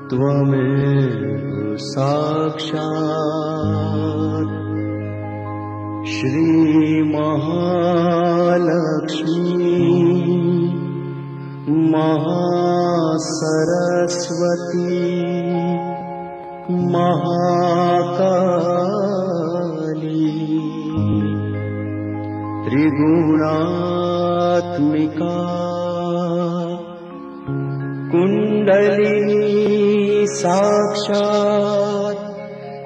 त्वमेव साक्षात् श्री महालक्ष्मी महासरस्वती महाकाली त्रिगुणात्मिका कुंडलिनी साक्षात्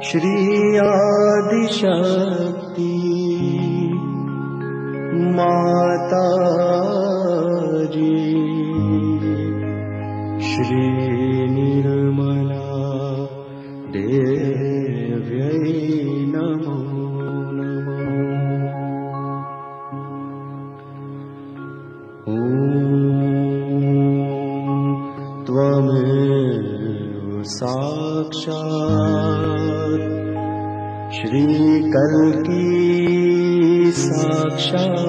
श्री आदिशक्ति माताजी श्री निर्मला देव्यै नमो नमः। ॐ त्वमेव साक्षात् श्री कल्की साक्षात्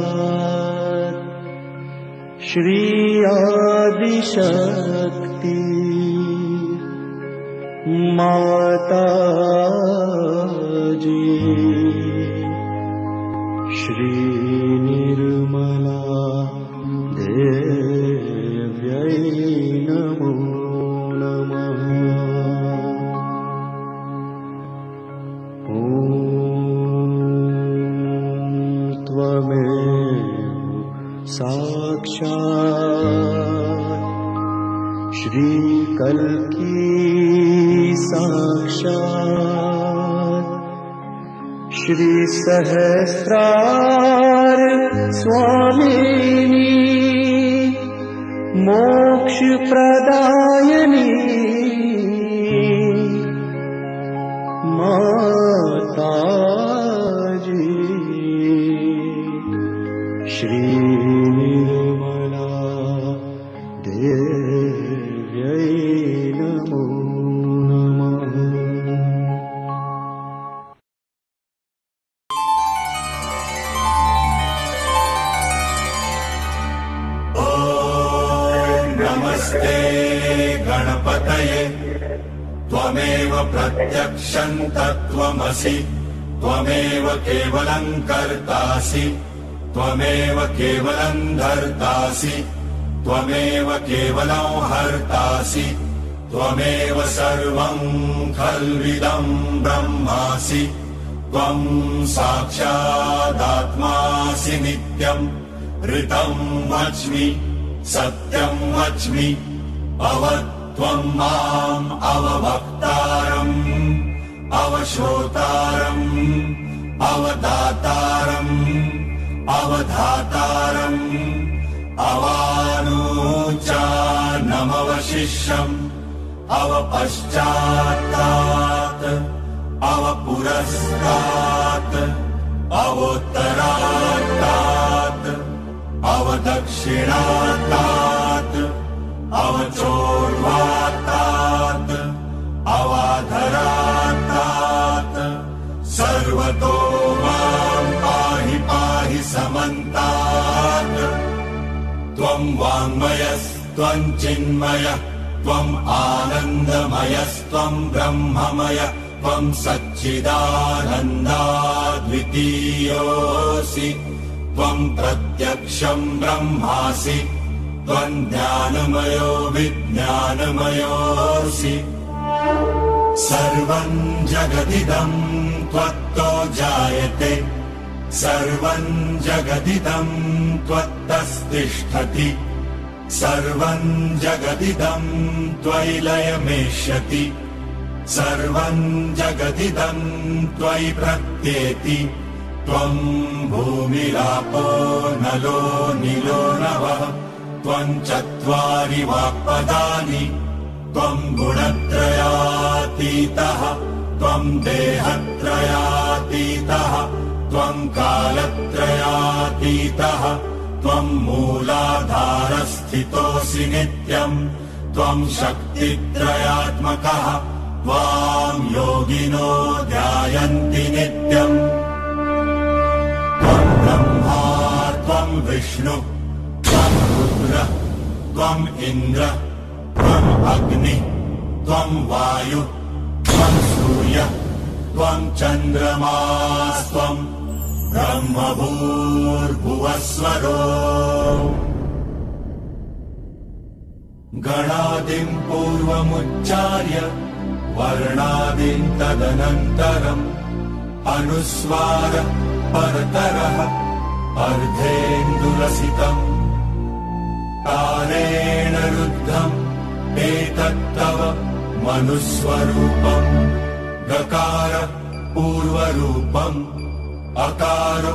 श्री आदिशक्ति माताजी श्री निर्मला देव्यै नमो नमः। ॐ त्वमेव साक्षात् श्री कल्की साक्षात् श्री सहस्रार स्वामिनी मोक्ष प्रदायिनी माताजी श्री निर्मला देव्यै नमो नमः। नमस्ते गणपतये त्वमेव प्रत्यक्षं तत्त्वमसि त्वमेव केवलं कर्तासि त्वमेव केवलं धर्तासि त्वमेव केवलं हर्तासि त्वमेव सर्वं खल्विदं ब्रह्मासि त्वं साक्षादात्मासि नित्यं ऋतं वच्मि सत्यं वच्मि अवत्वं माम् अवभक्तारम् अवश्रोतारम् अवदातारम् अवधातारम् अवानूचानमवशिष्यम् अवपश्चात्तात् अवपुरस्तात् अवोत्तरात्तात् अवदक्षिणात्तात् अवचोर्वात्तात् अवाधरात्तात् सर्वतो मां पाहि पाहि समन्तात् त्वं वाङ्मयस्त्वं चिन्मयः त्वम् आनन्दमयस्त्वं ब्रह्ममय त्वं सच्चिदानन्दाद्वितीयोऽसि त्वं प्रत्यक्षं ब्रह्मासि त्वं ज्ञानमयो विज्ञानमयोऽसि सर्वं जगदिदं त्वत्तो जायते सर्वं जगदिदं त्वत्तस्तिष्ठति सर्वं जगदिदं त्वयि लयमेष्यति सर्वं जगदिदं त्वयि प्रत्येति त्वं भूमिरापो नलो नीलो नभः त्वं चत्वारि वाक्पदानि त्वं गुणत्रयातीतः त्वं देहत्रयातीतः त्वं कालत्रयातीतः त्वं मूलाधारस्थितोऽसि नित्यम् त्वं शक्तित्रयात्मकः त्वां योगिनो ध्यायन्ति नित्यम् त्वं ब्रह्मा त्वं विष्णु त्वं रुद्र त्वम् इन्द्र त्वम् अग्नि त्वं वायु त्वं सूर्य त्वं चन्द्रमास्त्वम् ब्रह्मभूर्भुवस्वरो गणादिम् पूर्वमुच्चार्य वर्णादिम् तदनन्तरम् अनुस्वार परतरः अर्धेन्दुरसितम् तारेण रुद्धम् एतत्तव मनुस्वरूपम् गकार पूर्वरूपम् अकारो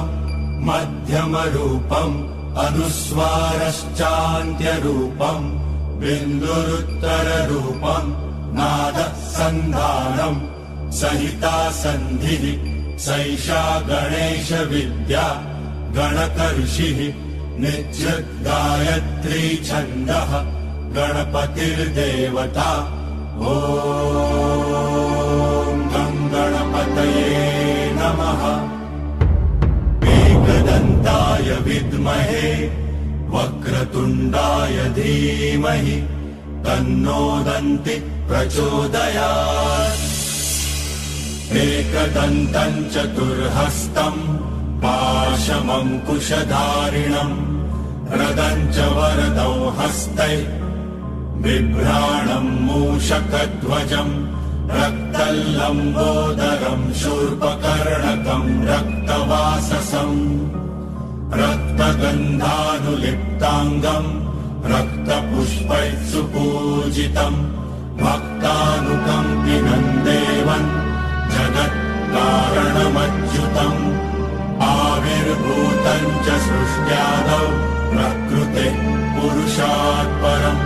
मध्यमरूपम् अनुस्वारश्चान्त्यरूपम् बिन्दुरुत्तररूपम् नादः सन्धानम् सहिता सन्धिः सैषा गणेश विद्या गणकऋषिः नित्यं गायत्री छन्दः गणपतिर्देवता ॐ गं गणपतये नमः एकदन्ताय विद्महे वक्रतुण्डाय धीमहि तन्नो दन्ति प्रचोदयात् एकदन्तम् चतुर्हस्तम् पाशमङ्कुशधारिणम् रदम् च वरदौ हस्तै बिभ्राणम् मूषकध्वजम् रक्तल्लम्बोदरम् शूर्पकर्णकम् रक्तवाससम् रक्तगन्धानुलिप्ताङ्गम् रक्तपुष्पैः सुपूजितम् भक्तानुकम्पिनम् देवम् जगत्कारणमच्युतम् आविर्भूतम् च सृष्ट्यादौ प्रकृतेः पुरुषात् परम्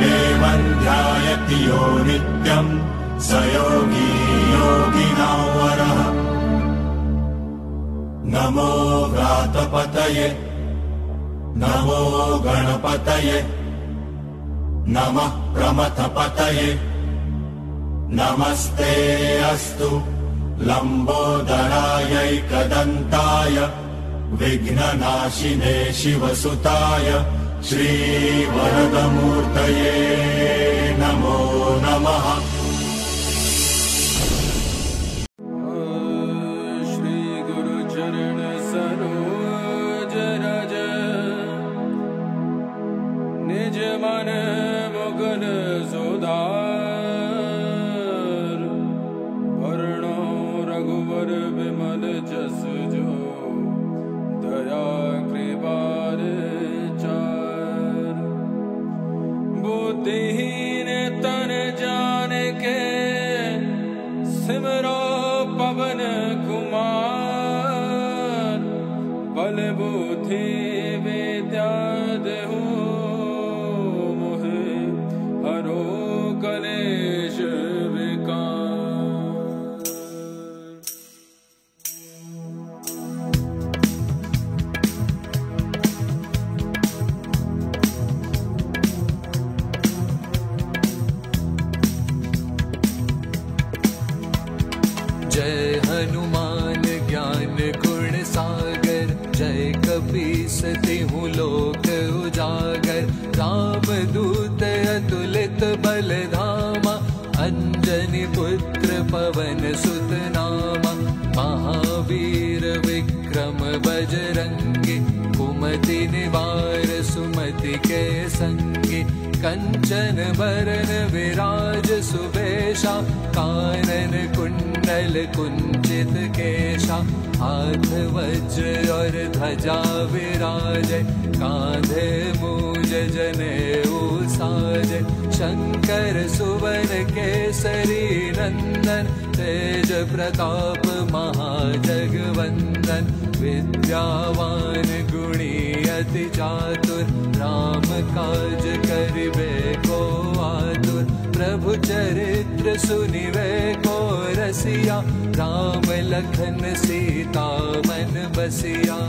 देवम् ध्यायति यो नित्यम् स योगी योगिनां वरः नमो व्रातपतये नमो गणपतये नमः प्रमथपतये नमस्ते अस्तु लम्बोदरायैकदन्ताय विघ्ननाशिने शिवसुताय श्रीवरदमूर्तये नमो नमः श्रीगुरुचरण सरोज रज निज मन मुकुर सुधार वर्णो रघुवर विमल जस जो दया कृपार चार बुद्धिहीन तन जान के सिमरो पवन कुमार बल बुद्धि विद्या देहु मोहे हरो कलेश विकार जय हनुमान ज्ञान गुण सागर जय कपीस तिहु लोक उजागर राम दूत अतुलित बल धामा अंजनी पुत्र पवन सुत नामा महावीर विक्रम बजरंगी कुमति निवार सुमति के संगी कंचन बरन विराज सुबेशा कानन कुंडल कुंचित केशा हाथ वज्र और ध्वजा विराज कांधे मूज जनेऊ साज शंकर सुवन केसरी नंदन तेज प्रताप महाजगवंदन विद्यावान गुणी अति चातुर राम काज करिबे को आतुर प्रभु चरित्र सुनिबे को रसिया राम लखन सीता मन बसिया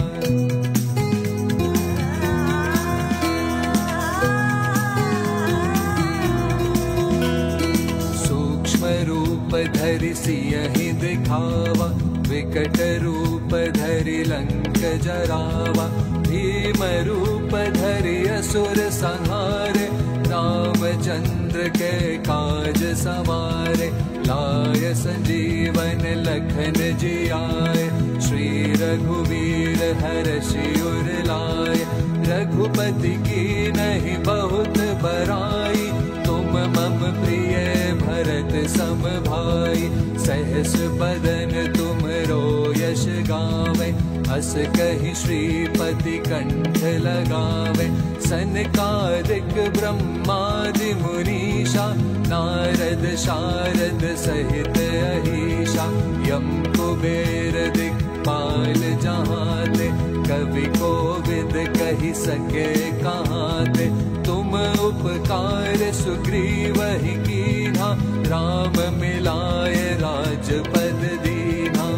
सूक्ष्म रूप धरि सियहि दिखावा, विकट रूप धरि लंक जरावा। भीम रूप धरि असुर संहारे, रामचंद्र के काज सवारे। लाय संजीवन लखन जियाए, श्री रघुवीर हर्षि उर लाए। रघुपति की नहीं बहुत बड़ाई, तुम मम प्रिय भरत सम भाई। सहस बदन तुमरो यश गावे, अस कहि श्रीपति कंठ लगावे। सनकादिक ब्रह्मादि मुनीषा, नारद शारद सहित अहीशा। यम कुबेर दिक्पाल जहाते, कवि कोविद कहि सके कहाते। तुम उपकार सुग्रीवहि कीन्हा, राम मिलाए राजपद दीन्हा।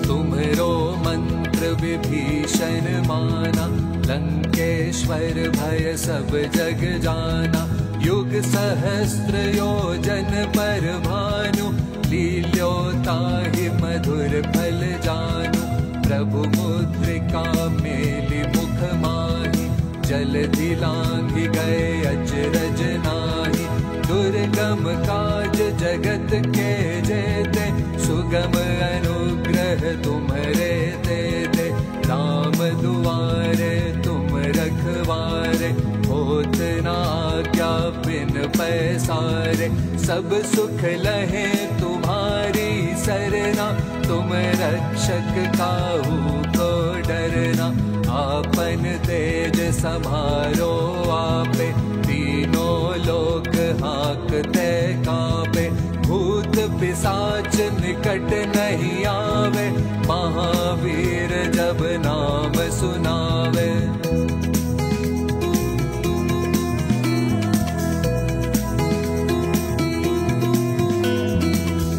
तुम्हरो मंत्र विभीषण माना, लंकेश्वर भय सब जग जाना। युग सहस्त्र योजन पर भानु, लील्योताहि मधुर फल जानु। प्रभु मुद्रिका मेलि मुख माहि, जलधि लांघि गए अचरज नाहि। दुर्गम काज जगत के जेते, सुगम अनुग्रह तुम्हरे तेते। राम दुआरे तुम रखवारे, होत न आज्ञा बिन पैसारे। सब सुख लहे तुम्हारी सरना, तुम रक्षक काहू को डरना। आपन तेज समारो आपे, तीनों लोक हाकते कांपे। भूत पिशाच निकट नहीं आवे, महावीर जब नाम सुनावे।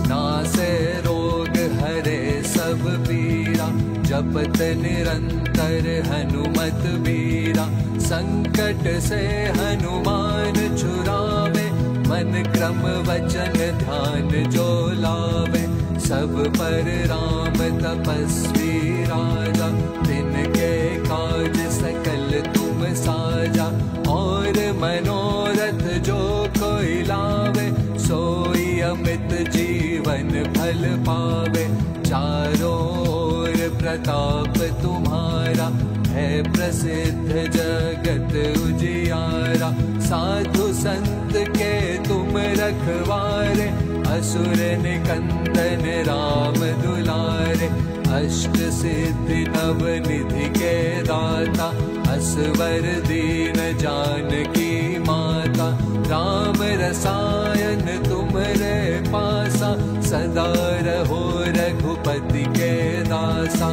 नासे रोग हरे सब पीरा, जपत निरंतर हनुमत बीरा। संकट से हनुमान छुड़ावे, मन क्रम वचन ध्यान जो लावे। सब पर राम तपस्वी राजा, तिनके काज सकल तुम साजा। और मनोरथ जो कोई लावे, सोई अमित जीवन फल पावे। चारों ओर प्रताप तुम्हारा, है प्रसिद्ध जगत उजियारा। साधु संत के तुम रखवारे, असुर निकंदन राम दुलारे। अष्ट सिद्धि नव निधि के दाता, असवर दीन जानकी माता। राम रसायन तुम्हरे पासा, सदा रहो रघुपति के दासा।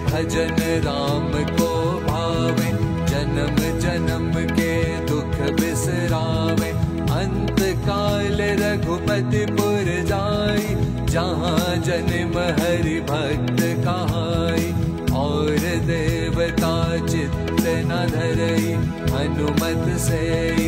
भजन राम को भावे, जन्म जन्म के दुख बिसरावे। अंत काल रघुपति पुर जाई, जहाँ जन्म हरि भक्त कहाई। और देवता चित्त न धरई, हनुमत से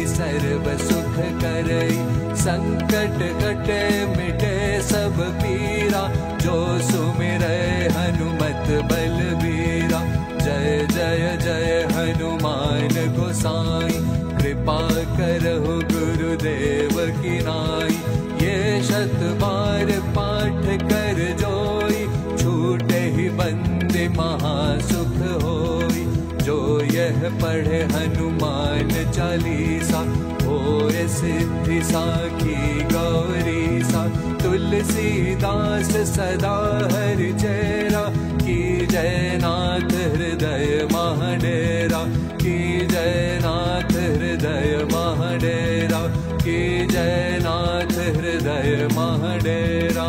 सर्व सुख करई। संकट कटे मिटे सब पीरा, जो सुमिरै हनुमत बलबीरा। जय जय जय हनुमान गोसाई, कृपा करहु गुरुदेव की नाई। ये शत बार पाठ कर जोई, छूटे ही बंदे महासुख होई। जो यह पढ़े हनुमान चालीसा, होए सिद्धि साखी गौरी सा। तुलसीदास सदा हरि चेरा, की जय नाथ हृदय महाडेरा। की जय नाथ हृदय महाडेरा, की जय नाथ हृदय महाडेरा।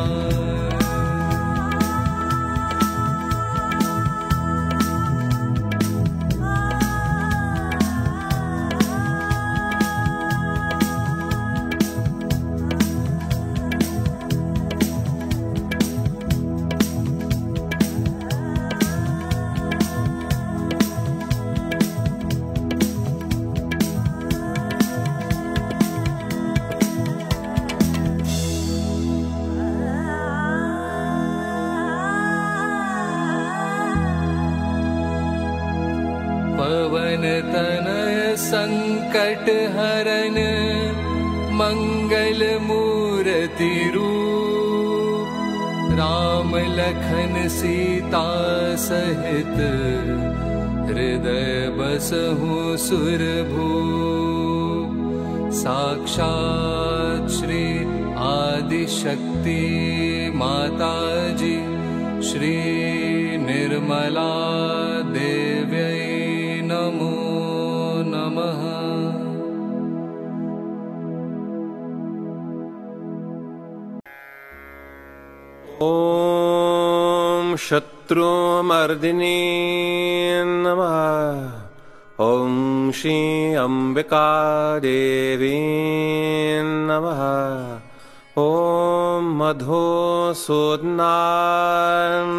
संकट हरन मंगल मूर्ति रूप, राम लखन सीता सहित हृदय बसहु सुरभूप। साक्षात् श्री आदिशक्ति माता जी श्री निर्मला देव्यै नमो नमः। ॐ शत्रुमर्दिनी नमः। ॐ श्री अम्बिका देवी नमः। ॐ मधुसूदना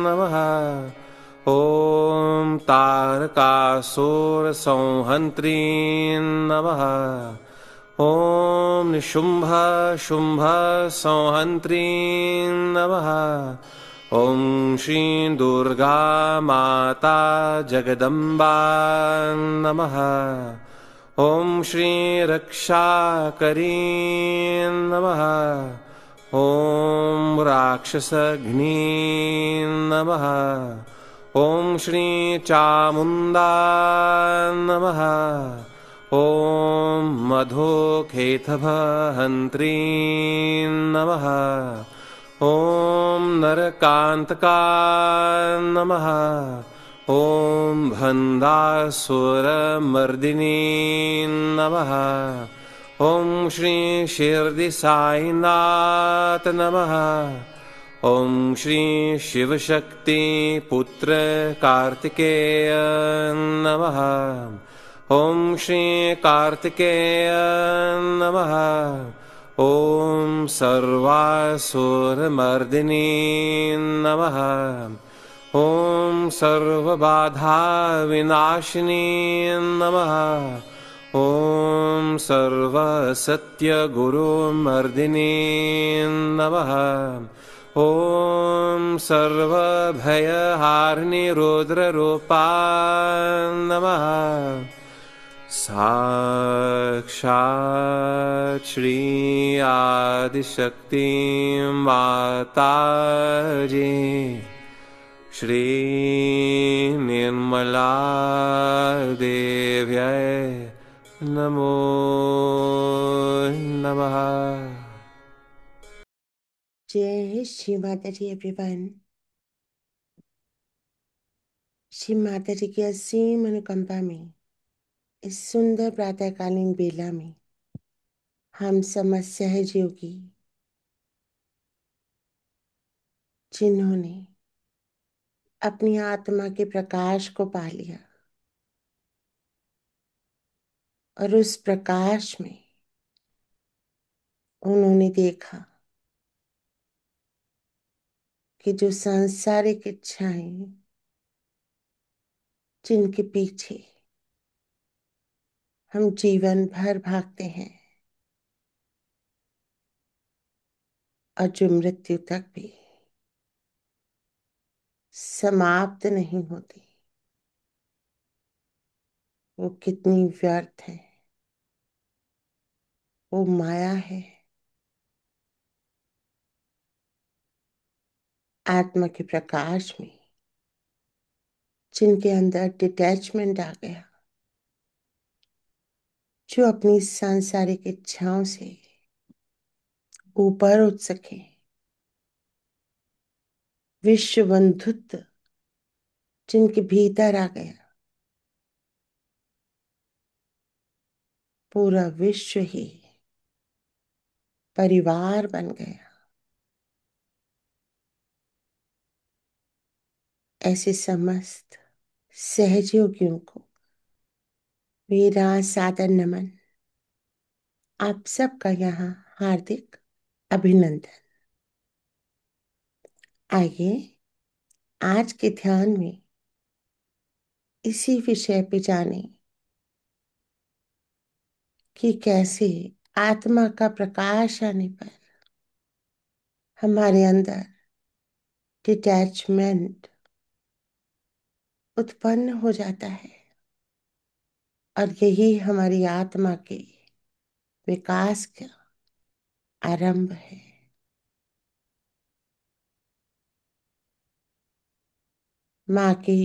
नमः। ॐ तारकासुरसंहन्त्री नमः। ॐ निशुम्भ शुम्भ संहन्त्री नमः। ॐ श्री दुर्गा माता जगदम्बा नमः। ॐ श्री रक्षाकरी नमः। ॐ राक्षसघ्नी नमः। ॐ श्री चामुण्डा नमः। ॐ मधुकेतभहन्त्री नमः। ॐ नरकान्तका नमः। ॐ भन्दासुरमर्दिनी नमः। ॐ श्री शिरडि साईनाथ नमः। ॐ श्री शिवशक्ति पुत्र कार्तिकेय नमः। ॐ श्री कार्तिकेय नमः। ॐ सर्वासुरमर्दिनी नमः। ॐ सर्वबाधाविनाशिनी नमः। ॐ सर्वसत्यगुरुमर्दिनी नमः। ॐ सर्वभयहारिणी रुद्ररूपा नमः। साक्षात् श्री आदिशक्ति माता जी श्री निर्मला देव्यै नमो नमः। जय श्री माता जी एवरीवन। श्री माता जी की असीम अनुकंपा में इस सुंदर प्रातःकालीन बेला में हम समस्त सहज योगी जिन्होंने अपनी आत्मा के प्रकाश को पा लिया और उस प्रकाश में उन्होंने देखा कि जो सांसारिक इच्छाएं जिनके पीछे हम जीवन भर भागते हैं और जो मृत्यु तक भी समाप्त नहीं होती, वो कितनी व्यर्थ है, वो माया है। आत्मा के प्रकाश में जिनके अंदर डिटैचमेंट आ गया, जो अपनी सांसारिक इच्छाओं से ऊपर उठ सके, विश्व बंधुत्व जिनके भीतर आ गया, पूरा विश्व ही परिवार बन गया। ऐसे समस्त सहयोगियों को मेरा सादर नमन। आप सबका यहाँ हार्दिक अभिनंदन। आइए आज के ध्यान में इसी विषय पे जाने कि कैसे आत्मा का प्रकाश आने पर हमारे अंदर डिटैचमेंट उत्पन्न हो जाता है और यही हमारी आत्मा के विकास का आरंभ है। माँ की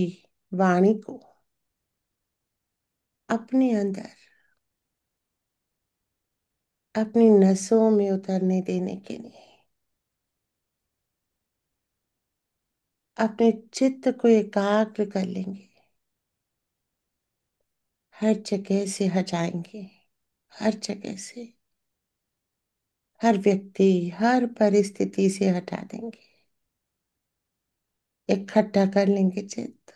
वाणी को अपने अंदर, अपनी नसों में उतरने देने के लिए अपने चित्त को एकाग्र कर लेंगे, हर जगह से हटाएंगे, हर जगह से, हर व्यक्ति, हर परिस्थिति से हटा देंगे, इकट्ठा कर लेंगे चित्त,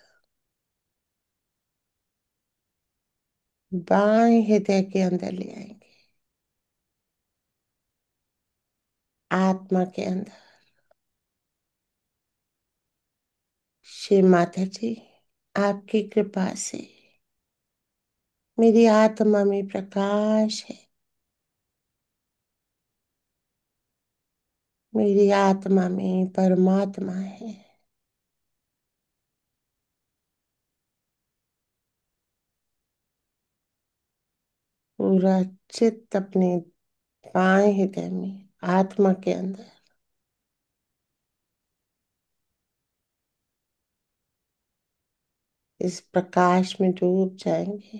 बाएं हृदय के अंदर ले आएंगे, आत्मा के अंदर। श्री माता जी, आपकी कृपा से मेरी आत्मा में प्रकाश है, मेरी आत्मा में परमात्मा है। पूरा चित्त अपने बाएं हृदय में, आत्मा के अंदर, इस प्रकाश में डूब जाएंगे।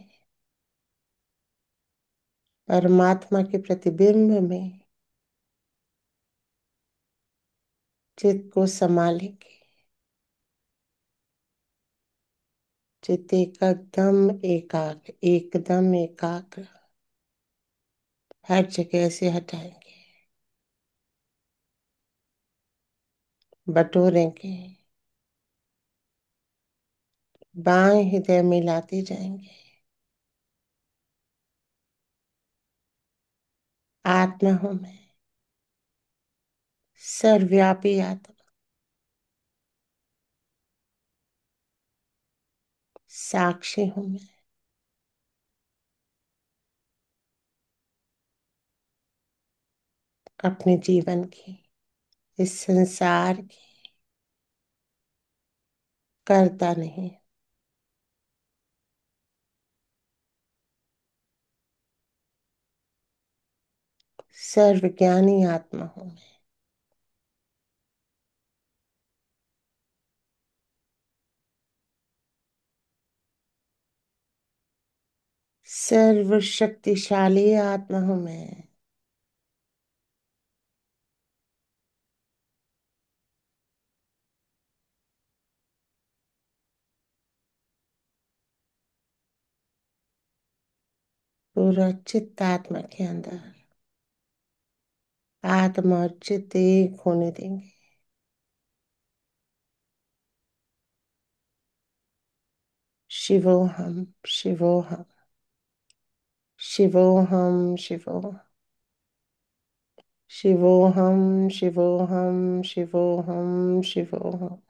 परमात्मा के प्रतिबिंब में चित्त को संभालेंगे। चित्त एकदम एकाग्र, एकदम एकाग्र, हर जगह से हटाएंगे, बटोरेंगे, बाएं हृदय में लाते जाएंगे। आत्मा हूं मैं, सर्वव्यापी आत्मा, साक्षी हूं मैं। अपने जीवन की, इस संसार की करता नहीं, सर्वज्ञानी आत्मा हूं मैं। सर्वशक्तिशाली आत्मा हूं मैं। पूरा चित्त आत्मा के अंदर, आत्मा और चित्त एक होने देंगे। शिवोहम, शिवोहम, शिवोहम, शिवोहम, शिवोहम, शिवोहम, शिवोहम, शिवोहम,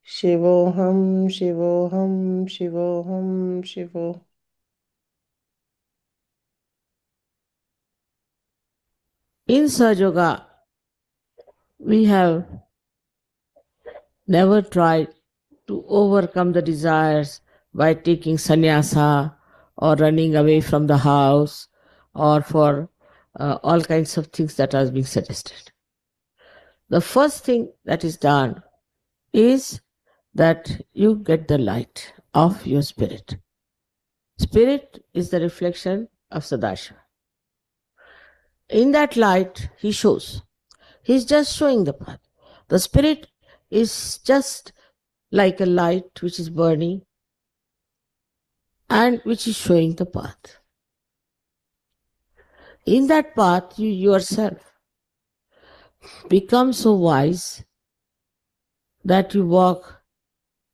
शिवोहम, शिवोहम, शिवोहम, शिवो। In Sahaja Yoga, we have never tried to overcome the desires by taking sannyasa or running away from the house or for all kinds of things that are being suggested. The first thing that is done is that you get the light of your spirit. Spirit is the reflection of Sadashiva. In that light, he shows. He's just showing the path. The spirit is just like a light which is burning and which is showing the path. In that path, you yourself become so wise that you walk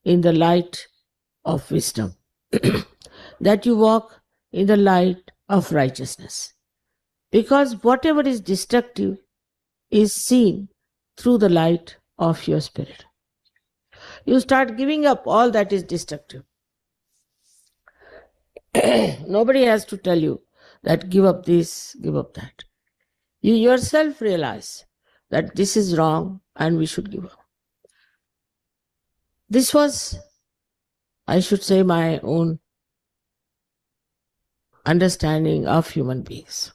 in the light of wisdom, that you walk in the light of righteousness. Because whatever is destructive is seen through the light of your spirit. You start giving up all that is destructive. Nobody has to tell you that give up this, give up that. You yourself realize that this is wrong and we should give up. This was, I should say, my own understanding of human beings.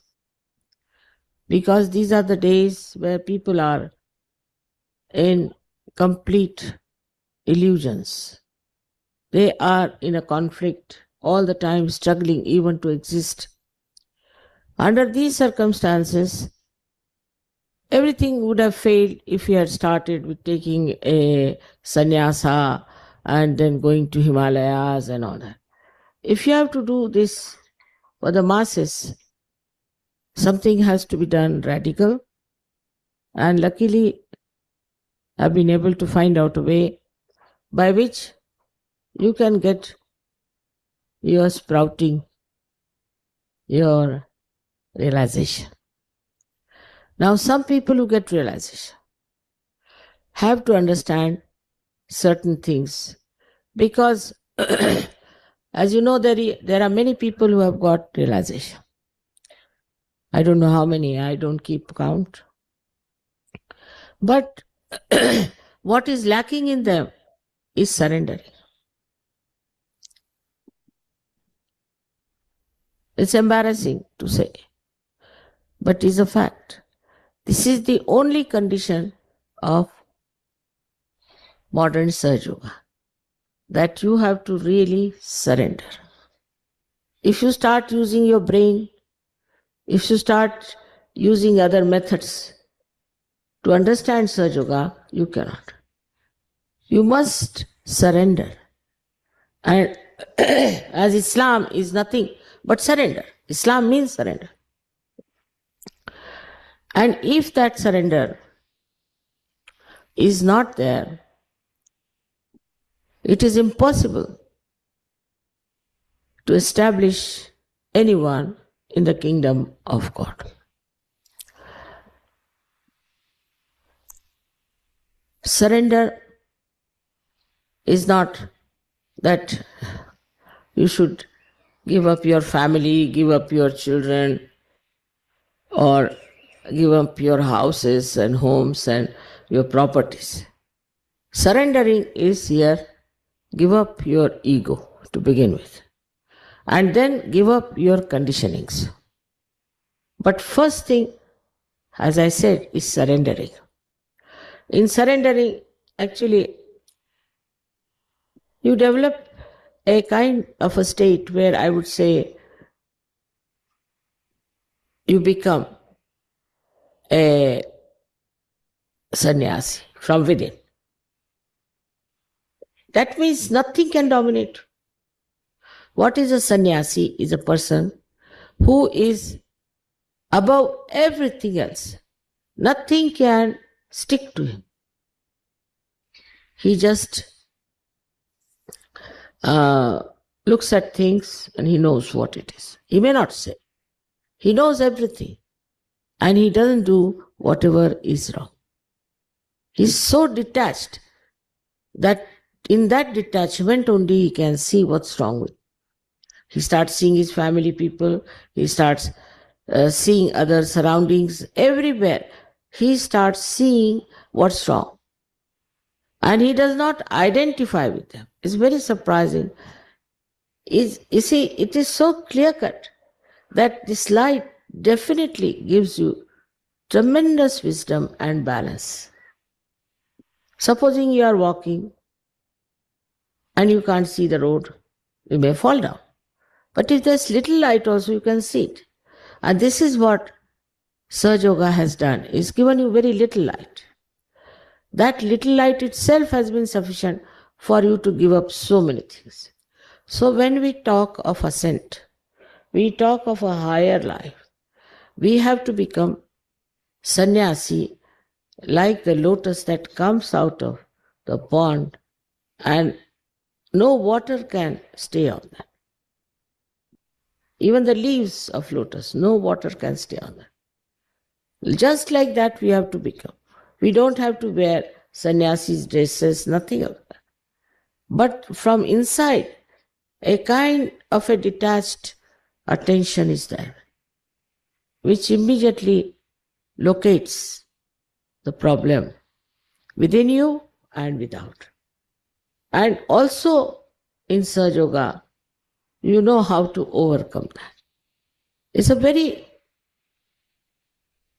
Because these are the days where people are in complete illusions. They are in a conflict all the time, struggling even to exist. Under these circumstances, everything would have failed if he had started with taking a sannyasa and then going to Himalayas and all that. If you have to do this for the masses, something has to be done radical. And luckily, I've been able to find out a way by which you can get your sprouting, your realization. Now, some people who get realization have to understand certain things because, as you know, there are many people who have got realization. I don't know how many, I don't keep count. But what is lacking in them is surrendering. It's embarrassing to say, but it's a fact. This is the only condition of modern Sahaja Yoga, that you have to really surrender. If you start using your brain, if you start using other methods to understand Sahaja Yoga, you cannot. You must surrender. And as Islam is nothing but surrender. Islam means surrender. And if that surrender is not there, it is impossible to establish anyone in the kingdom of God. Surrender is not that you should give up your family, give up your children, or give up your houses and homes and your properties. Surrendering is here, give up your ego to begin with, and then give up your conditionings. But first thing, as I said, is surrendering. In surrendering, actually, you develop a kind of a state where I would say you become a sannyasi from within. That means nothing can dominate. What is a sannyasi? Is a person who is above everything else. Nothing can stick to him. He just looks at things and he knows what it is. He may not say. He knows everything. And he doesn't do whatever is wrong. He's so detached that in that detachment only he can see what's wrong with him. He starts seeing his family people. He starts seeing other surroundings everywhere. He starts seeing what's wrong. And he does not identify with them. It's very surprising. You see, it is so clear-cut that this light definitely gives you tremendous wisdom and balance. Supposing you are walking and you can't see the road, you may fall down. But if there's little light also, you can see it. And this is what Sahaja Yoga has done. It's given you very little light. That little light itself has been sufficient for you to give up so many things. So when we talk of ascent, we talk of a higher life, we have to become sannyasi like the lotus that comes out of the pond and no water can stay on that. Even the leaves of lotus, no water can stay on that. Just like that we have to become. We don't have to wear sannyasi's dresses, nothing of that. But from inside, a kind of a detached attention is there, which immediately locates the problem within you and without. And also in Sahaja Yoga, you know how to overcome that. It's a very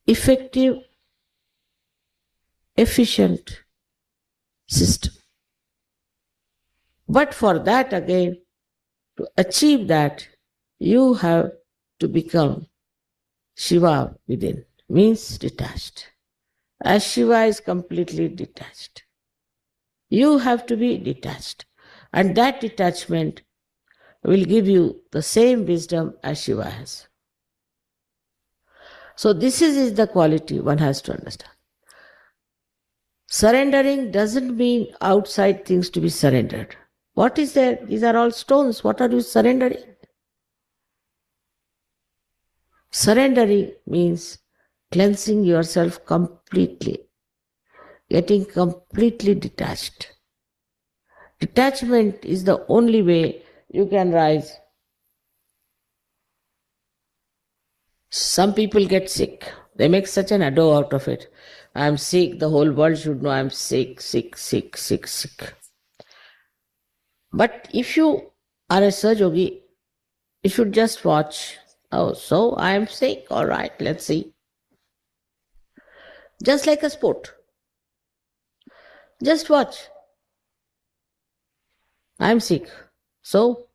effective, efficient system. But for that, again, to achieve that, you have to become Shiva within, means detached. As Shiva is completely detached, you have to be detached. And that detachment will give you the same wisdom as Shiva has. So, this is the quality one has to understand. Surrendering doesn't mean outside things to be surrendered. What is there? These are all stones. What are you surrendering? Surrendering means cleansing yourself completely, getting completely detached. Detachment is the only way you can rise. Some people get sick. They make such an ado out of it. I'm sick. The whole world should know I'm sick, sick, sick, sick, sick. But if you are a Sahajogi, you should just watch. Oh, so I am sick. All right, let's see. Just like a sport. Just watch. I'm sick. So,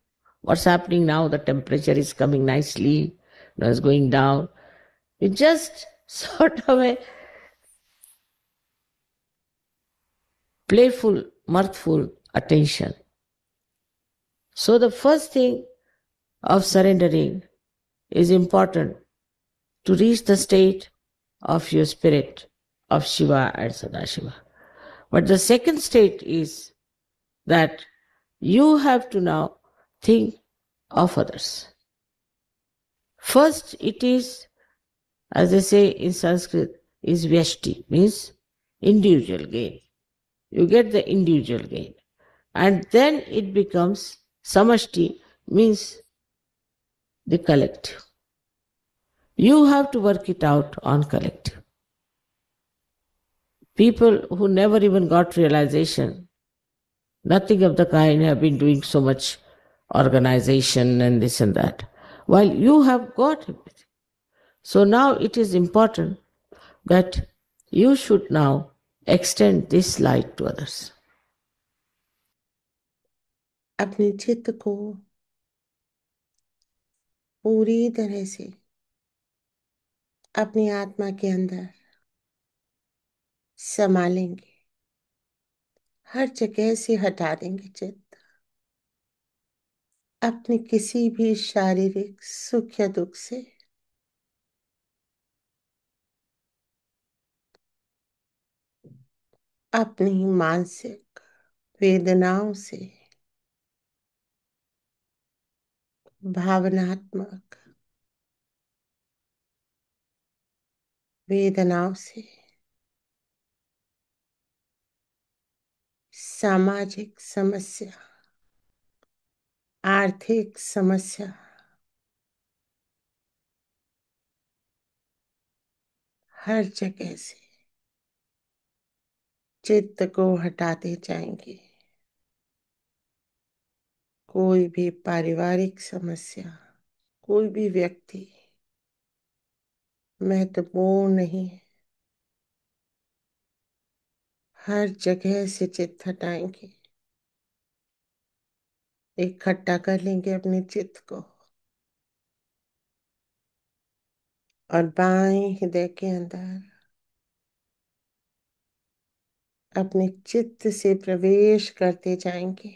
what's happening now? The temperature is coming nicely. It's going down. You just sort of a playful, mirthful attention. So, the first thing of surrendering is important to reach the state of your spirit of Shiva and Sadashiva. But the second state is that you have to now think of others. First, it is, as they say in Sanskrit, is vyashti, means individual gain. You get the individual gain. And then it becomes samashti, means the collective. You have to work it out on collective. People who never even got realization, nothing of the kind, have been doing so much organization and this and that, while you have got everything. So now it is important that you should now extend this light to others. अपने चित्त को पूरी तरह से अपनी आत्मा के अंदर संभालेंगे, हर जगह से हटा देंगे चित्त, अपने किसी भी शारीरिक सुख या दुख से अपनी मानसिक वेदनाओं से, भावनात्मक वेदनाओं से, सामाजिक समस्या, आर्थिक समस्या, हर जगह से चित्त को हटाते जाएंगे। कोई भी पारिवारिक समस्या, कोई भी व्यक्ति महत्वपूर्ण नहीं है, हर जगह से चित्त हटाएंगे, इकट्ठा कर लेंगे अपने चित्त को और बाएं हृदय के अंदर अपने चित्त से प्रवेश करते जाएंगे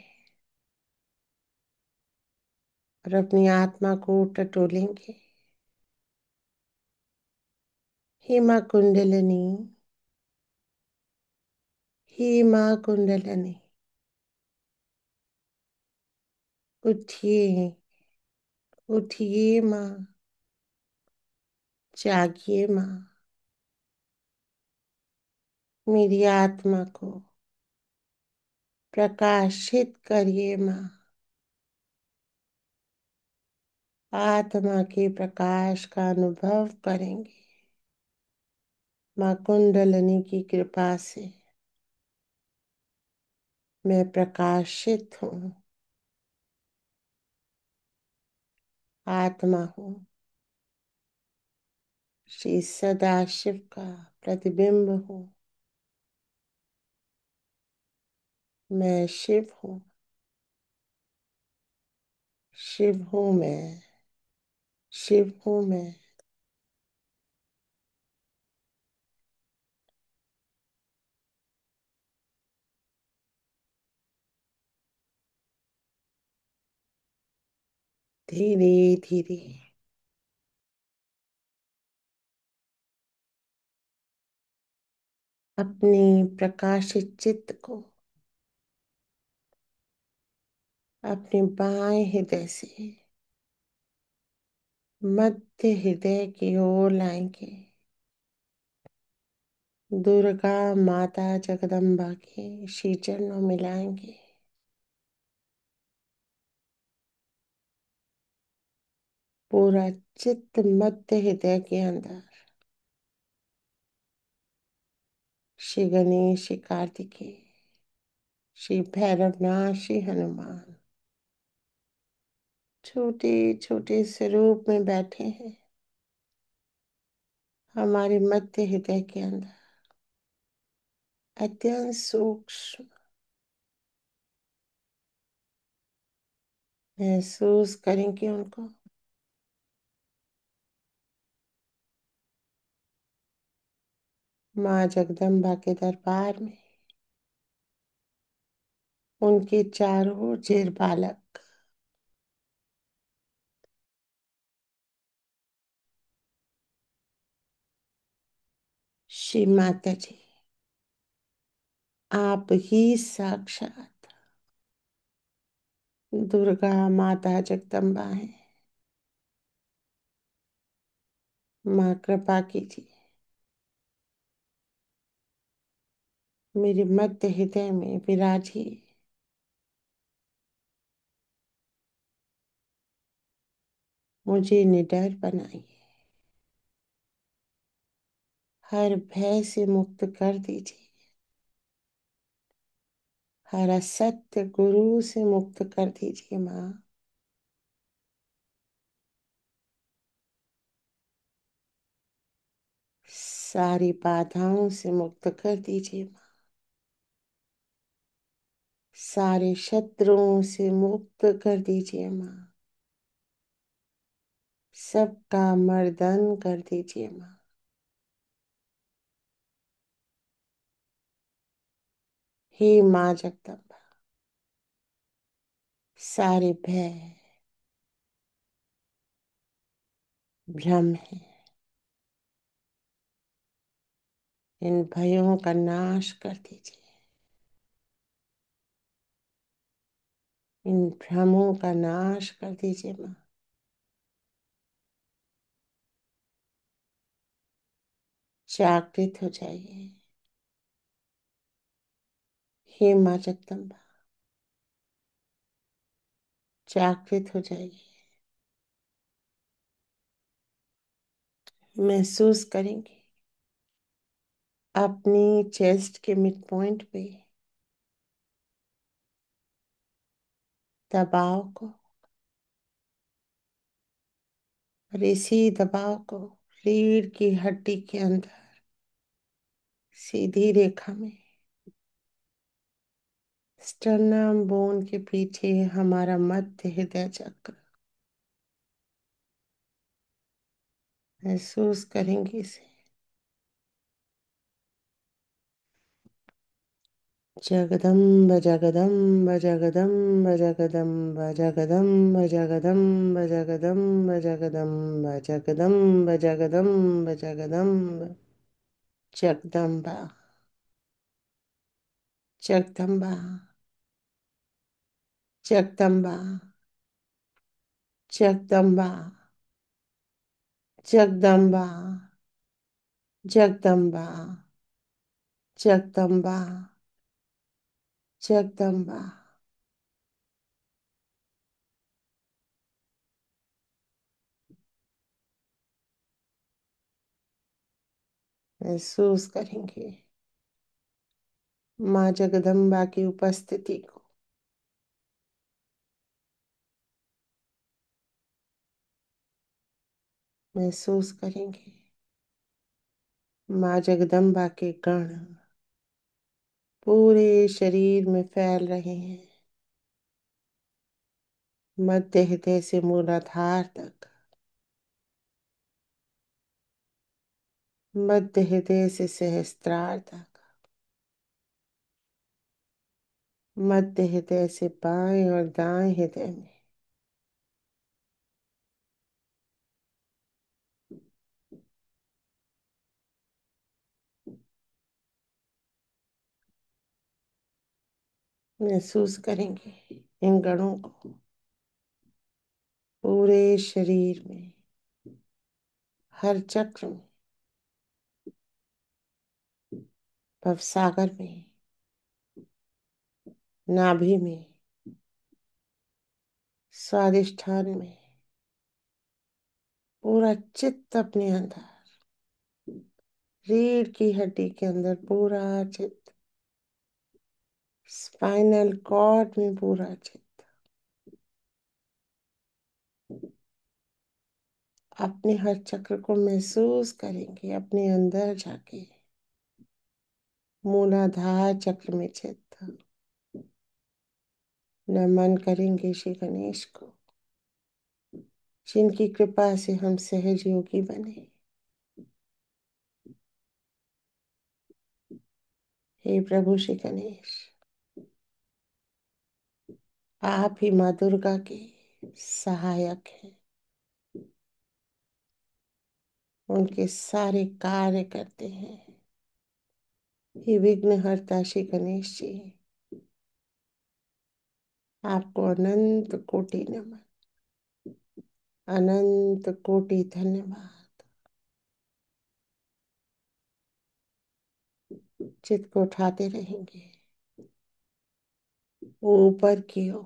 और अपनी आत्मा को टटोलेंगे। हे मां कुंडलिनी, हे मां कुंडलिनी, उठिए, उठिए मां, जागिए मां, मेरी आत्मा को प्रकाशित करिए मां। आत्मा के प्रकाश का अनुभव करेंगे मां कुंडलिनी की कृपा से। मैं प्रकाशित हूँ, आत्मा हूँ, श्री सदाशिव का प्रतिबिंब हूँ। मैं शिव हूँ, शिव हूँ मैं, शिव हूँ मैं। धीरे धीरे अपने प्रकाशित चित्त को अपने बाएं हृदय से मध्य हृदय की ओर लाएंगे। दुर्गा माता जगदम्बा के श्री चरणों में लाएंगे। पूरा चित्त मध्य हृदय के अंदर श्री गणेश, श्री कार्तिकेय, श्री भैरवनाथ, श्री हनुमान छोटे छोटे स्वरूप में बैठे हैं हमारे मध्य हृदय के अंदर। अत्यंत सूक्ष्म महसूस करेंगे उनको। माँ जगदम्बा के दरबार में उनके चारों जेर बालक श्री माता जी आप ही साक्षात दुर्गा माता जगदम्बा है। माँ कृपा कीजिए, मेरे मध्य हृदय में विराजिए। मुझे निडर बनाइए, हर भय से मुक्त कर दीजिए, हर असत्य गुरु से मुक्त कर दीजिए। माँ सारी बाधाओं से मुक्त कर दीजिए। माँ सारे शत्रुओं से मुक्त कर दीजिए। माँ सबका मर्दन कर दीजिए। माँ हे माँ जगदम्बा, सारे भय भ्रम है, इन भयों का नाश कर दीजिए। इन भ्रमों का नाश कर दीजिए। माँ जागृत हो जाइए। हे माँ जगदम्बा जागृत हो जाइए। महसूस करेंगे अपनी चेस्ट के मिड पॉइंट पे दबाव को, और इसी दबाव को रीढ़ की हड्डी के अंदर सीधी रेखा में स्टर्नम बोन के पीछे हमारा मध्य हृदय चक्र महसूस करेंगे इसे। जगदम्ब जगदम्ब जगदम्ब जगदम्ब जगदम्ब जगदम्ब जगदम्ब जगदम्ब जगदम्ब जगदम्ब जगदम्ब जगदम्बा जगदम्बा जगदम्बा जगदम्बा जगदम्बा जगदम्बा जगदम्बा जगदम्बा। महसूस करेंगे माँ जगदम्बा की उपस्थिति को। महसूस करेंगे माँ जगदम्बा के कण पूरे शरीर में फैल रहे हैं, मध्य हृदय से मूलाधार तक, मध्य हृदय से सहस्त्रार तक, मध्य हृदय से बाएं और दाएं हृदय में। महसूस करेंगे इन गणों को पूरे शरीर में, हर चक्र में, भवसागर में, नाभि में, स्वादिष्ठान में, पूरा चित्त अपने अंदर, रीढ़ की हड्डी के अंदर पूरा चित्त, स्पाइनल कॉर्ड में पूरा चित्त, अपने हर चक्र को महसूस करेंगे अपने अंदर जाके। मूलाधार चक्र में चित्त, नमन करेंगे श्री गणेश को, जिनकी कृपा से हम सहज योगी बने। हे प्रभु श्री गणेश, आप ही माँ दुर्गा के सहायक हैं, उनके सारे कार्य करते हैं। हे विघ्नहर्ता श्री गणेश जी, आपको अनंत कोटि नमन, अनंत कोटि धन्यवाद। चित्त को उठाते रहेंगे ऊपर की ओर,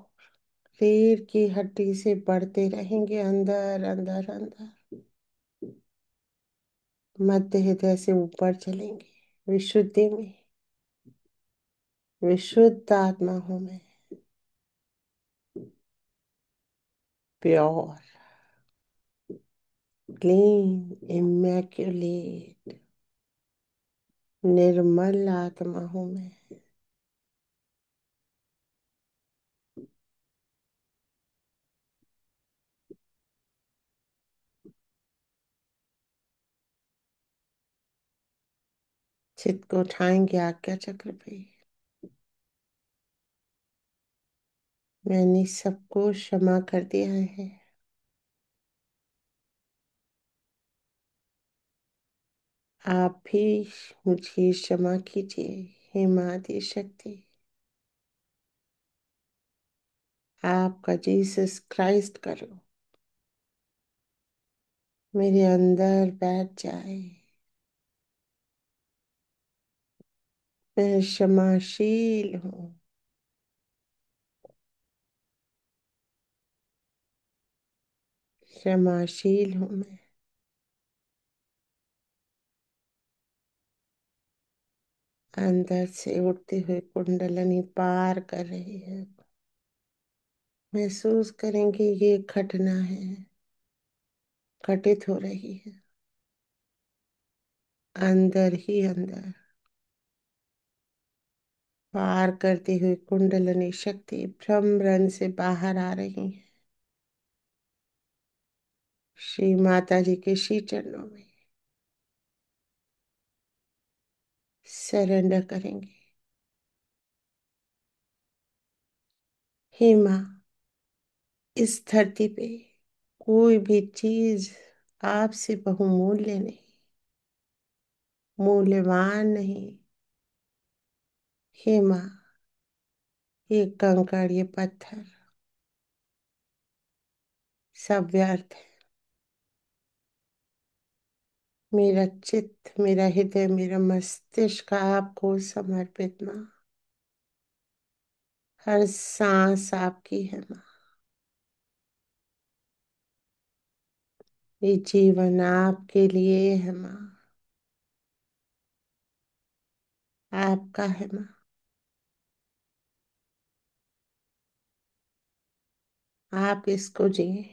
रीढ़ की हड्डी से बढ़ते रहेंगे अंदर अंदर अंदर, मध्य हृदय से ऊपर चलेंगे विशुद्धि में। विशुद्ध आत्मा हूं मैं, प्योर, क्लीन, इमैक्युलेट, निर्मल आत्मा हूं मैं। चित्त को उठाएंगे आज्ञा चक्र पे। मैंने सबको क्षमा कर दिया है, आप भी मुझे क्षमा कीजिए। हे माँ आदि शक्ति, आपका जीसस क्राइस्ट करो मेरे अंदर बैठ जाए। मैं क्षमाशील हूँ, क्षमाशील हूँ मैं। अंदर से उठते हुए कुंडलनी पार कर रही है। महसूस करेंगे ये घटना है, घटित हो रही है अंदर ही अंदर। पार करते हुए कुंडलनी शक्ति भ्रमरण से बाहर आ रही है। श्री माता जी के श्री चरणों में सरेंडर करेंगे। हे माँ, इस धरती पे कोई भी चीज आपसे बहुमूल्य नहीं, मूल्यवान नहीं। हे माँ, ये कंकड़, ये पत्थर सब व्यर्थ है। मेरा चित्त, मेरा हृदय, मेरा मस्तिष्क आपको समर्पित माँ। हर सांस आपकी है माँ। ये जीवन आपके लिए है माँ, आपका है माँ। आप इसको जिए,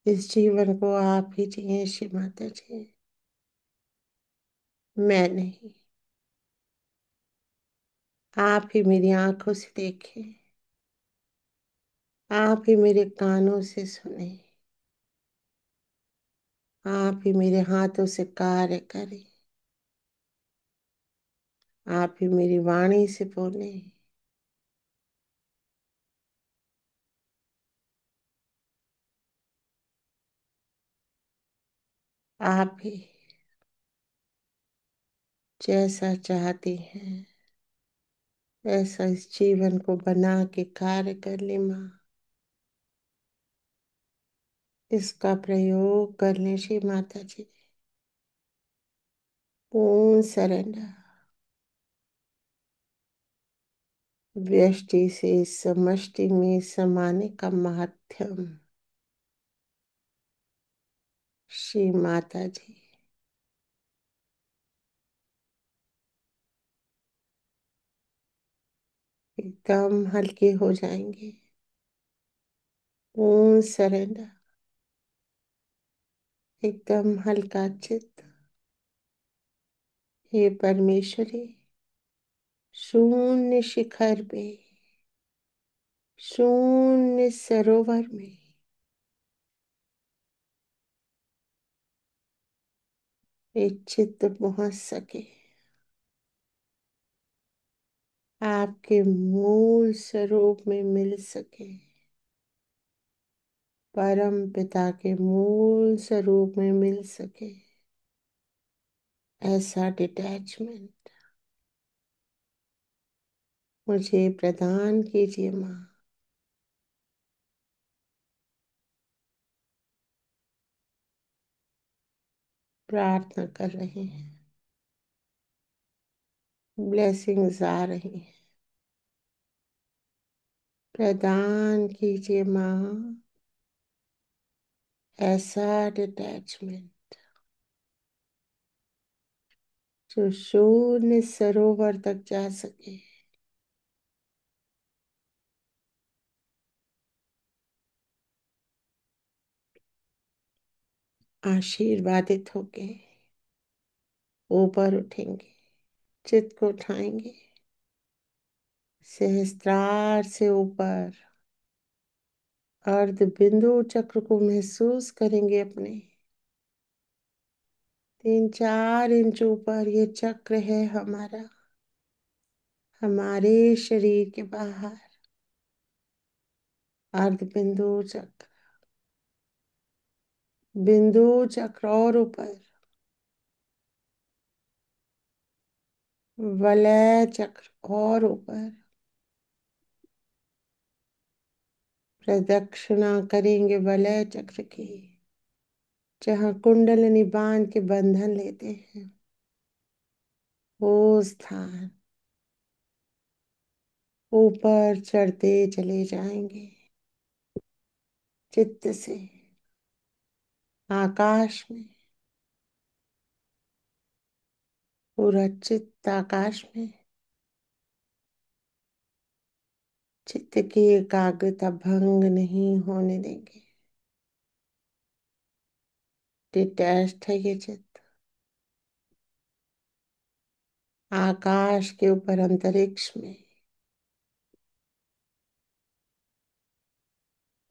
इस जीवन को आप ही जिए श्री माता जी। मैं नहीं। आप ही मेरी आंखों से देखें, आप ही मेरे कानों से सुने, आप ही मेरे हाथों से कार्य करें, आप ही मेरी वाणी से बोले। आप ही जैसा चाहती हैं ऐसा इस जीवन को बना के कार्य कर ले माँ। इसका प्रयोग कर ले श्री माता जी। पूर्ण सरेंडर। व्यष्टि से समष्टि में समाने का माध्यम श्री माता जी। एकदम हल्के हो जाएंगे। पूर्ण सरेंडर। एकदम हल्का चित्त। हे परमेश्वरी, शून्य शिखर पे, शून्य सरोवर में एक चित्त पहुंच सके, आपके मूल स्वरूप में मिल सके, परम पिता के मूल स्वरूप में मिल सके, ऐसा डिटैचमेंट मुझे प्रदान कीजिए माँ। प्रार्थना कर रहे हैं, ब्लेसिंग्स आ रही हैं। प्रदान कीजिए माँ ऐसा डिटैचमेंट जो शून्य सरोवर तक जा सके। आशीर्वादित होके ऊपर उठेंगे, चित्त को उठाएंगे, सहस्त्रार से ऊपर अर्ध बिंदु चक्र को महसूस करेंगे अपने। 3-4 इंच ऊपर ये चक्र है हमारा, हमारे शरीर के बाहर अर्ध बिंदु चक्र, बिंदु चक्र और ऊपर वलय चक्र और ऊपर। प्रदक्षिणा करेंगे वलय चक्र की, जहाँ कुंडलिनी बांध के बंधन लेते हैं, वो स्थान ऊपर चढ़ते चले जाएंगे चित्त से आकाश में। पूरा चित्त आकाश में। चित्त की एकाग्रता भंग नहीं होने देंगे। डिटैच्ड है ये चित्त। आकाश के ऊपर अंतरिक्ष में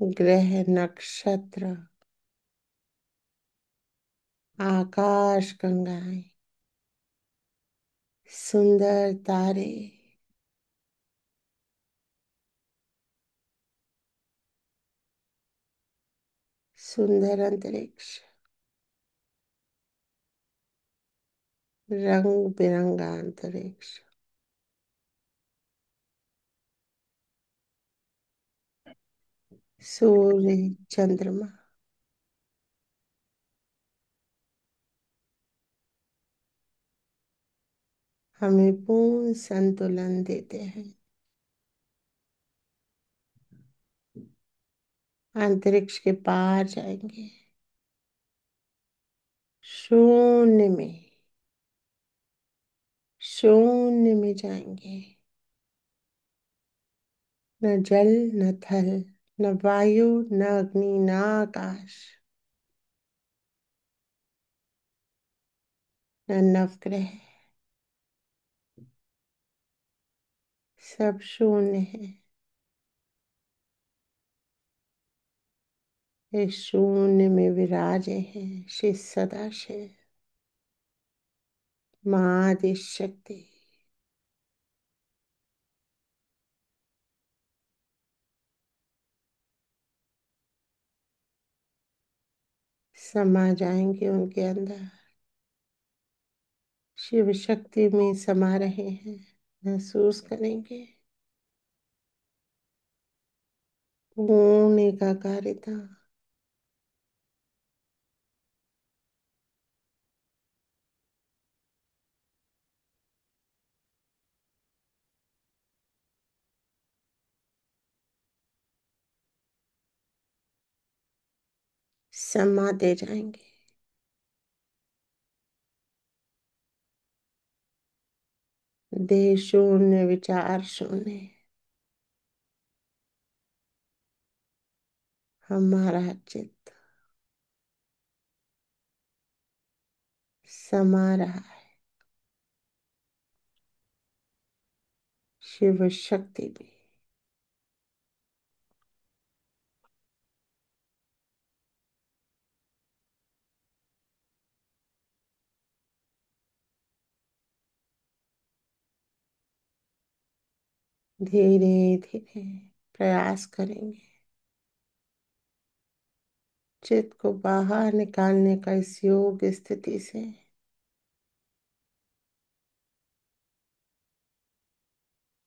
ग्रह नक्षत्र, आकाश गंगाएं, सुंदर तारे, सुंदर अंतरिक्ष, रंग बिरंगा अंतरिक्ष, सूर्य चंद्रमा हमें पूर्ण संतुलन देते हैं। अंतरिक्ष के पार जाएंगे, शून्य में, शून्य में जाएंगे। न जल न थल, न वायु न अग्नि न आकाश। न नवग्रह, सब शून्य है। इस शून्य में विराजे हैं श्री सदाशिव माँ आदि शक्ति। समा जाएंगे उनके अंदर, शिव शक्ति में समा रहे हैं, महसूस करेंगे पूर्ण एकाकारिता। समाते जाएंगे। देह शून्य, विचार शून्य, हमारा चित्त समा रहा है शिव शक्ति में। धीरे धीरे प्रयास करेंगे चित्त को बाहर निकालने का इस योग स्थिति से।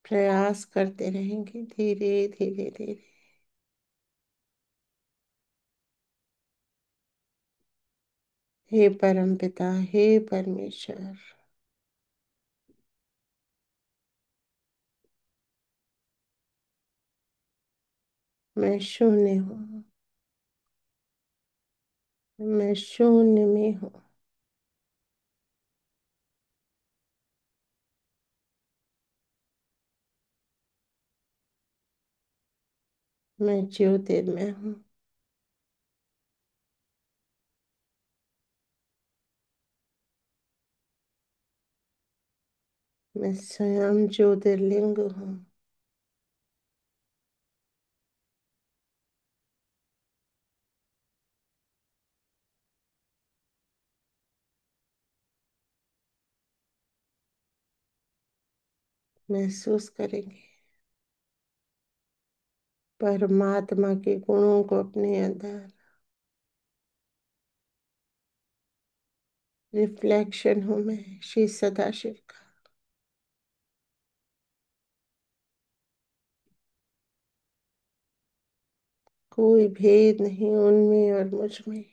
प्रयास करते रहेंगे धीरे धीरे धीरे। हे परम पिता, हे परमेश्वर, मैं शून्य हूँ, मैं शून्य में हूँ। मैं ज्योतिर्मय हूँ। मैं स्वयं ज्योतिर्लिंग हूँ। महसूस करेंगे परमात्मा के गुणों को अपने अंदर। रिफ्लेक्शन हूँ मैं श्री सदाशिव का। कोई भेद नहीं उनमें और मुझ में।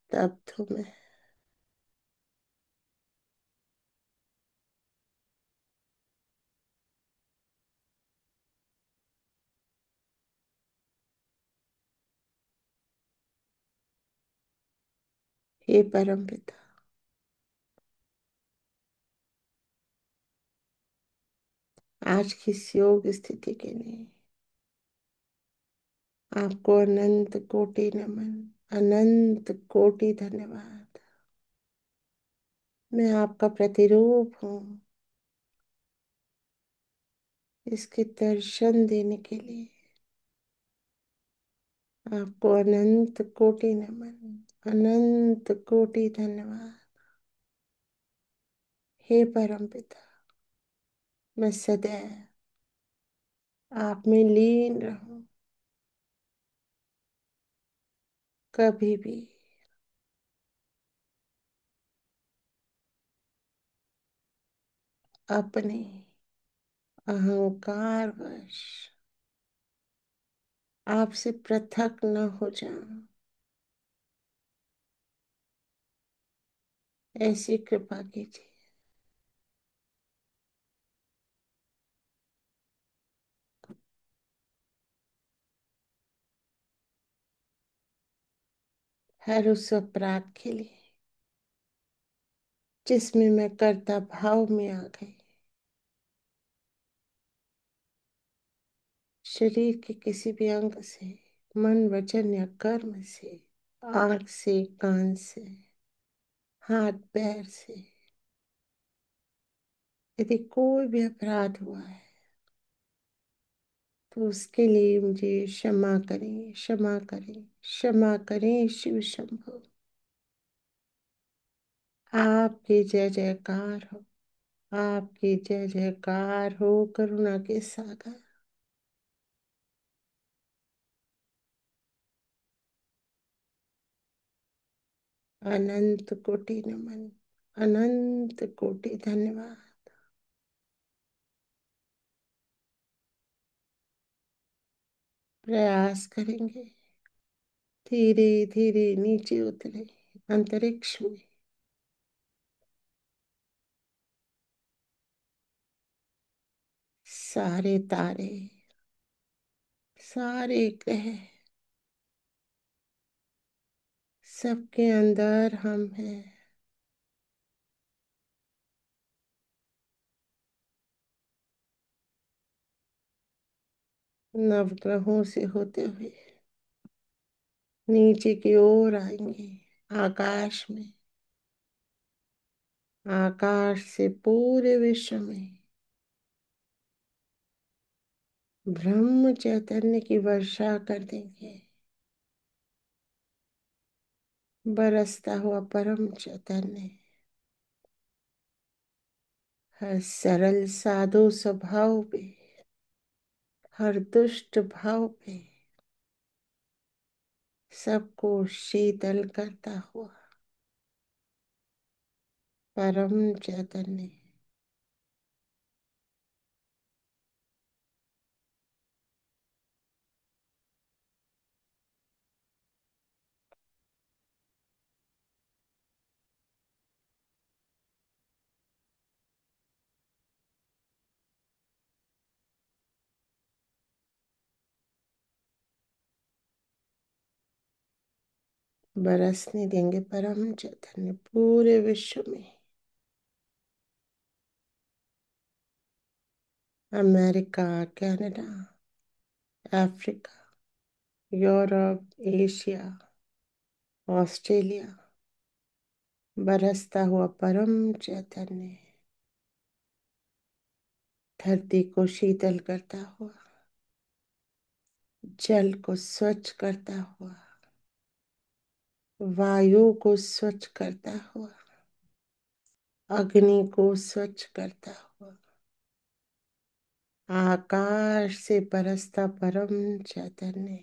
स्तब्ध हूँ मैं। हे परम पिता, आज की इस योग स्थिति के लिए आपको अनंत कोटि नमन, अनंत कोटि धन्यवाद। मैं आपका प्रतिरूप हूँ इसके दर्शन देने के लिए। आपको अनंत कोटि नमन, अनंत कोटि धन्यवाद। हे परम पिता, मैं सदैव आप में लीन रहूं, कभी भी अपने अहंकार वश आपसे पृथक न हो जाऊं, ऐसी कृपा कीजिए। हर उस अपराध के लिए जिसमें मैं कर्ता भाव में आ गई। शरीर के किसी भी अंग से, मन वचन या कर्म से, आंख से, कान से, हाथ पैर से, यदि कोई भी अपराध हुआ है तो उसके लिए मुझे क्षमा करें, क्षमा करें, क्षमा करें शिव शंभो। आपकी जय जयकार हो, आपकी जय जयकार हो करुणा के सागर। अनंत कोटि नमन, अनंत कोटि धन्यवाद। प्रयास करेंगे धीरे धीरे नीचे उतरे अंतरिक्ष में। सारे तारे, सारे ग्रह, सबके अंदर हम हैं। नवग्रहों से होते हुए नीचे की ओर आएंगे आकाश में। आकाश से पूरे विश्व में ब्रह्म चैतन्य की वर्षा कर देंगे। बरसता हुआ परम चैतन्य हर सरल साधु स्वभाव पे, हर दुष्ट भाव पे सबको शीतल करता हुआ परम चैतन्य बरसने देंगे परम चैतन्य पूरे विश्व में। America, Canada, Africa, Europe, Asia, Australia, बरसता हुआ परम चैतन्य धरती को शीतल करता हुआ, जल को स्वच्छ करता हुआ, वायु को स्वच्छ करता हुआ, अग्नि को स्वच्छ करता हुआ, आकाश से बरसता परम चैतन्य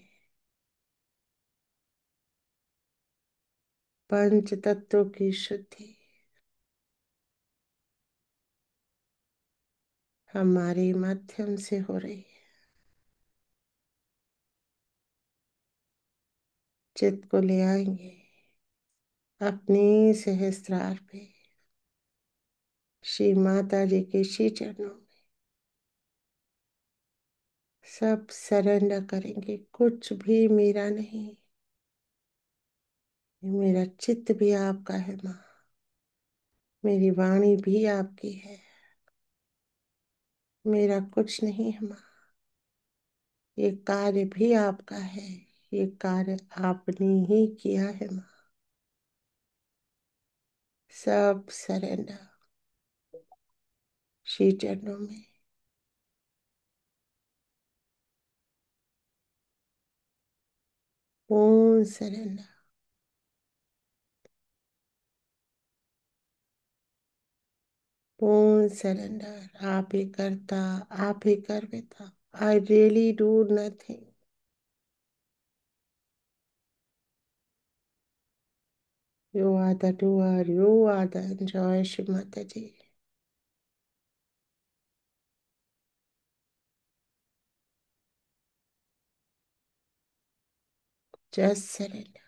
पंच तत्वों की शुद्धि हमारे माध्यम से हो रही है। चित्त को ले आएंगे अपने सहस्त्रार पे, श्री माता जी के श्री चरणों में। सब सरेंडर करेंगे, कुछ भी मेरा नहीं। मेरा चित्त भी आपका है माँ, मेरी वाणी भी आपकी है। मेरा कुछ नहीं है माँ, ये कार्य भी आपका है। ये कार्य आपने ही किया है माँ। सब सरेंडर श्री चरणों में। पूर्ण सरेंडर, पूर्ण सरेंडर। आप ही करता, आप ही कर देता। I really do nothing. You are the doer, you are the enjoy Shri Mata ji. Just surrender.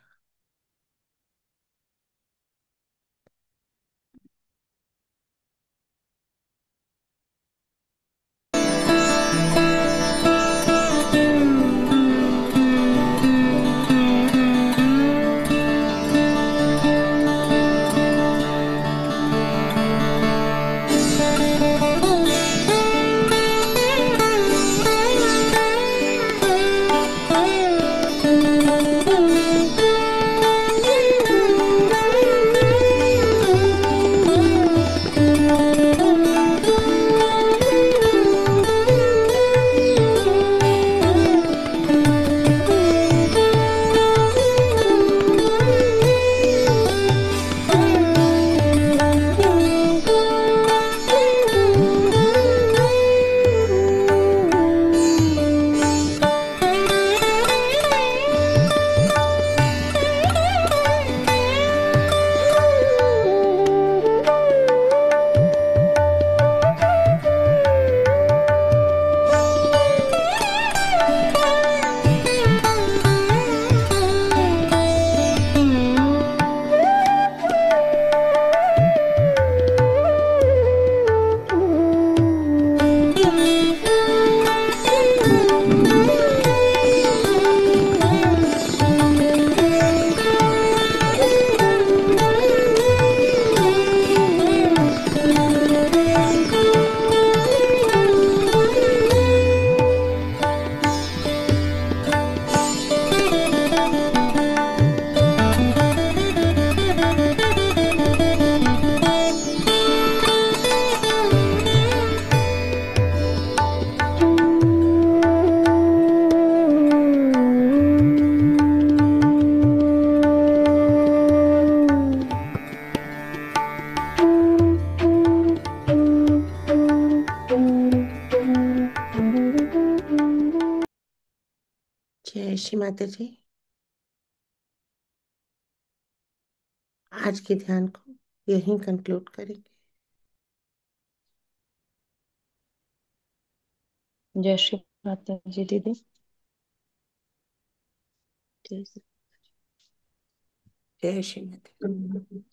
जय श्री माता जी। आज के ध्यान को यहीं कंक्लूड करेंगे। जय श्री माता जी दीदी। जय श्री माता जी।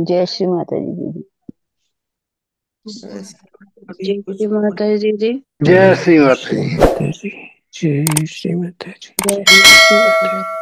जय श्री माता जी दीदी। बस जय श्री माता जी दीदी। जय श्री माता जी। जय श्री माता जी। जय श्री माता जी।